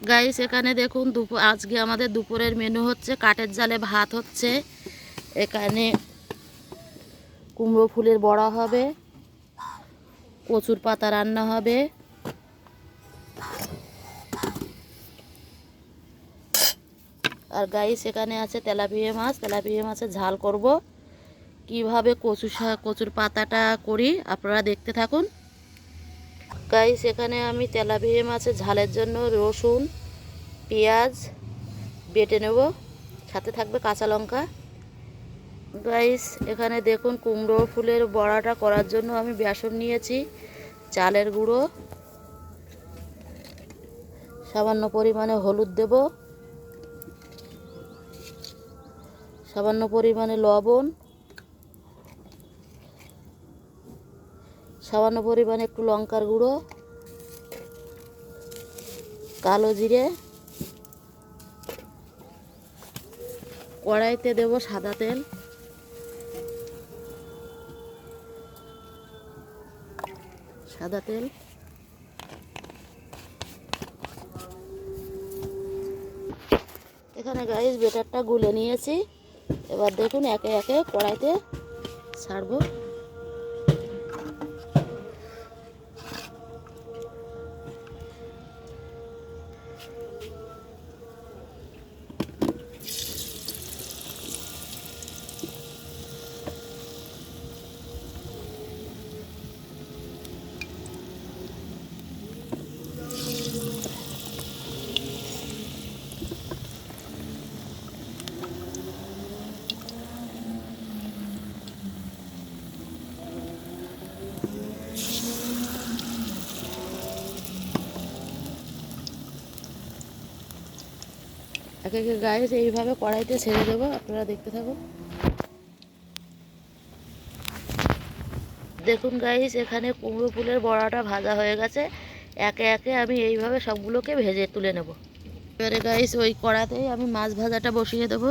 Guys এখানে দেখুন আজকে আমাদের দুপুরের মেনু হচ্ছে কাঠের জালে ভাত হচ্ছে, এখানে কুমড়ো ফুলের বড়া হবে, কচুর পাতা রান্না হবে, আর গাইস এখানে আছে তেলাপিয়া মাছ। তেলাপিয়া মাছের ঝাল করব। কিভাবে কচুর পাতাটা করি আপনারা দেখতে থাকুন। গাইস এখানে আমি তেলাপিয়া মাছের ঝালের জন্য রসুন পেঁয়াজ বেটে নেব, সাথে থাকবে কাঁচা লঙ্কা। গাইস এখানে দেখুন কুমড়ো ফুলের বড়াটা করার জন্য আমি বেসন নিয়েছি, চালের গুঁড়ো, সামান্য পরিমাণে হলুদ দেব, সামান্য পরিমাণে লবণ, সামান্য পরিমাণে একটু লঙ্কার গুঁড়ো, কালো জিরে, কড়াইতে দেব সাদা তেল, এখানে গাইস বেটারটা গুলে নিয়েছি। এবার দেখুন একে একে কড়াইতে ছাড়বো। একে একে গাইস এইভাবে কড়াইতে ছেড়ে দেবো, আপনারা দেখতে থাকুন। দেখুন গাইস এখানে কুমড়ো ফুলের বড়াটা ভাজা হয়ে গেছে। একে একে আমি এইভাবে সবগুলোকে ভেজে তুলে নেব। এবারে গাইস ওই কড়াতেই আমি মাছ ভাজাটা বসিয়ে দেবো।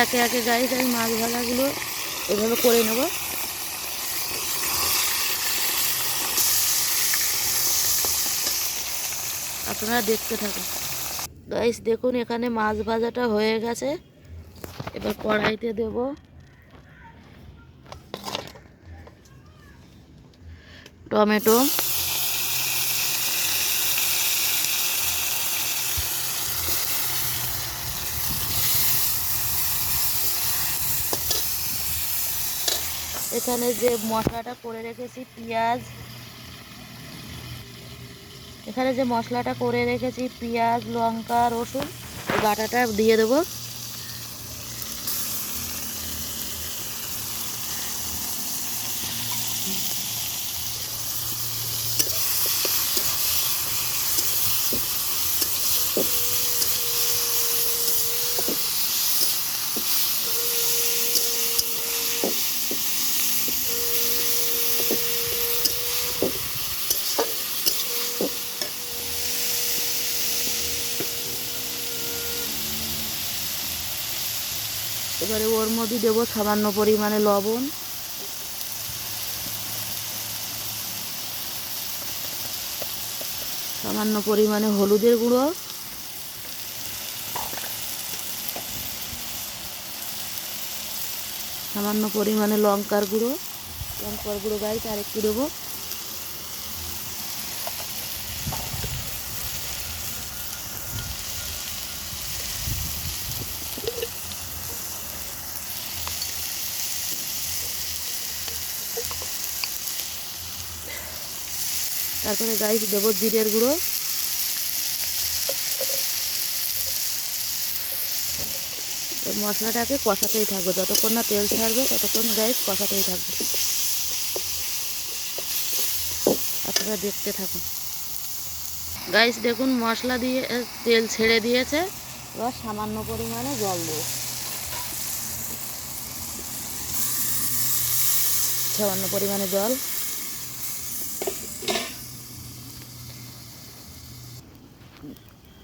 একে একে গাইস আমি মাছ ভাজাগুলো এভাবে করে নেব। আপনারা দেখতে থাকুন। গাইস দেখুন এখানে মাছ ভাজাটা হয়ে গেছে। এবার কড়াইতে দেব টমেটো, এখানে যে মশলাটা করে রেখেছি পেঁয়াজ, লঙ্কা রসুন এই বাটাটা দিয়ে দেবো। এবারে ওর মধ্যে দেবো সামান্য পরিমাণে লবণ, সামান্য পরিমাণে হলুদের গুঁড়ো, সামান্য পরিমাণে লঙ্কার গুঁড়ো গাইস আর একটু দেবো। তারপরে গাইস দেবো জিরের গুঁড়ো। মশলাটাকে কষাতেই থাকবো, যতক্ষণ না তেল ছাড়বে ততক্ষণ গাইস কষাতেই থাকবে। আপনারা দেখতে থাকুন। গাইস দেখুন মশলা দিয়ে তেল ছেড়ে দিয়েছে। এবার সামান্য পরিমাণে জল দেবো, সামান্য পরিমাণে জল।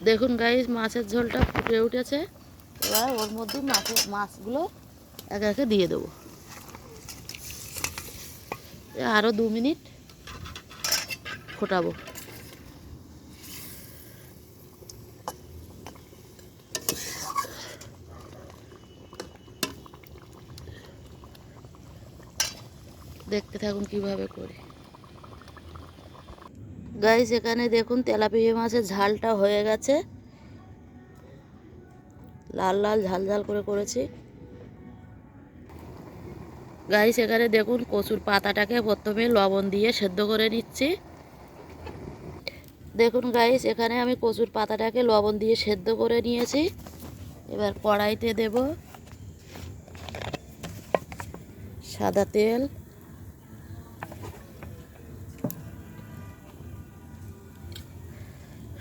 দেখুন গাইস, মাছের ঝোলটা ফুটে উঠেছে। এবার ওর মধ্যে মাছগুলো একে একে দিয়ে দেবো। আরও 2 মিনিট ফোটাবো। দেখতে থাকুন কিভাবে করি। গাইস, এখানে দেখুন তেলাপিয়া মাছের ঝালটা হয়ে গেছে। লাল লাল ঝাল ঝাল করে করেছি। গাইস, এখানে দেখুন কচুর পাতাটাকে প্রথমে লবণ দিয়ে সেদ্ধ করে নিচ্ছি। দেখুন গাইস, এখানে আমি কচুর পাতাটাকে লবণ দিয়ে সেদ্ধ করে নিয়েছি। এবার কড়াইতে দেব সাদা তেল,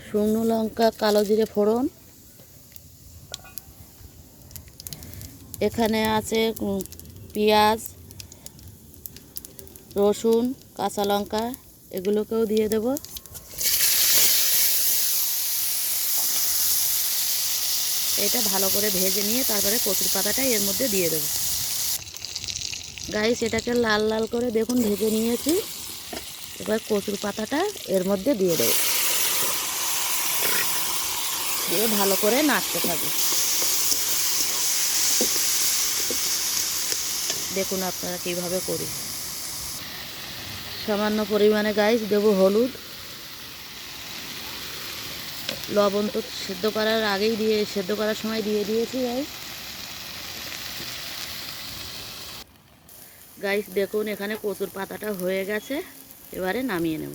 শুকনো লঙ্কা, কালো জিরে ফোড়ন, এখানে আছে পেঁয়াজ, রসুন, কাঁচা লঙ্কা, এগুলোকেও দিয়ে দেব। এটা ভালো করে ভেজে নিয়ে তারপরে কচুর পাতাটা এর মধ্যে দিয়ে দেব। গাইস, এটাকে লাল লাল করে দেখুন ভেজে নিয়েছি। এবার কচুর পাতাটা এর মধ্যে দিয়ে দেব, দিয়ে ভালো করে নাড়তে থাকবে। দেখুন আপনারা কিভাবে করি। সামান্য পরিমাণে গাইস দেব হলুদ। লবণ তো সেদ্ধ করার আগেই সেদ্ধ করার সময় দিয়ে দিয়েছি গাইস। গাইস দেখুন এখানে কচুর পাতাটা হয়ে গেছে, এবারে নামিয়ে নেব।